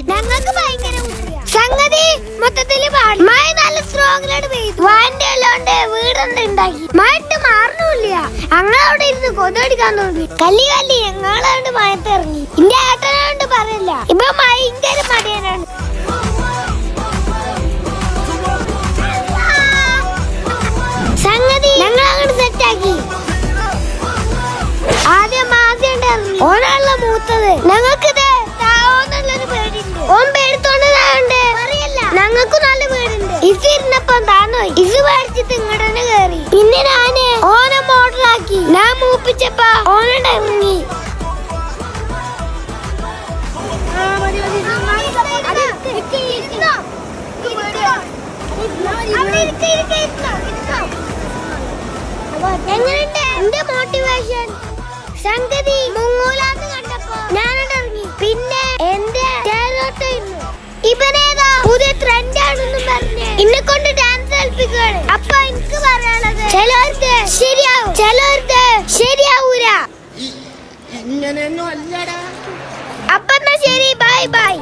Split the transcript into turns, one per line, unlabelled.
ഞങ്ങൾക്ക് ഭയങ്കര സംഗതി മൊത്തത്തില് മഴ നല്ല സ്ട്രോങ്ങിലോട്ട് പെയ്തു. വാന്റെ അല്ലാണ്ട് വീടൊന്നും ഉണ്ടാക്കി മഴട്ട് മാറണില്ല. ഞങ്ങളവിടെ ഇരുന്ന് കൊതടിക്കാൻ തോന്നി. കല്ലി ഞങ്ങളാണ്ട് മഴത്ത് ഇറങ്ങി. എന്റെ ഏട്ടനോണ്ട് പറയില്ല, ഇപ്പൊ ഭയങ്കര മടിയനാണ്. സംഗതി ഞങ്ങൾ അങ്ങോട്ട് സെറ്റാക്കി. ആദ്യം ഇറങ്ങി. ഓനാണല്ലോ മൂത്തത്. ഞങ്ങൾക്ക് താവോന്നുള്ളൊരു പേടിയുണ്ട്. ഓൻ പേടിത്തോണ്ട് പറയല്ല, ഞങ്ങൾക്ക് നല്ല പേടുണ്ട്. ഇസ് ഇരുന്നപ്പം താന്നോയി. ഇസ് പേടിച്ചിട്ട് ഇങ്ങോട്ട് തന്നെ കേറി. പിന്നെ ഞാന് ഓനെ മോട്ടറാക്കി. ഞാൻ മൂപ്പിച്ചപ്പോ ഓനോട് ഇറങ്ങി. എങ്ങനെയുണ്ട് എന്റെ മോട്ടിവേഷൻ? സംഗതി മുങ്ങൂലാന്ന് കണ്ടപ്പോ ഞാനോട് ഇറങ്ങി. പിന്നെ എന്റെ ഇവനേതാ പുതിയ ട്രെൻഡ് ആണെന്നും പറഞ്ഞ് എന്നെ കൊണ്ട് ഡാൻസ് കളിപ്പിക്കുകയാണ്. അപ്പൊ എനിക്ക് പറയാനുള്ളത്, ചിലർക്ക് ശരിയാവും, ചിലർക്ക് ശരിയാവൂല. അപ്പൊ എന്നാ ശരി, ബൈ ബൈ.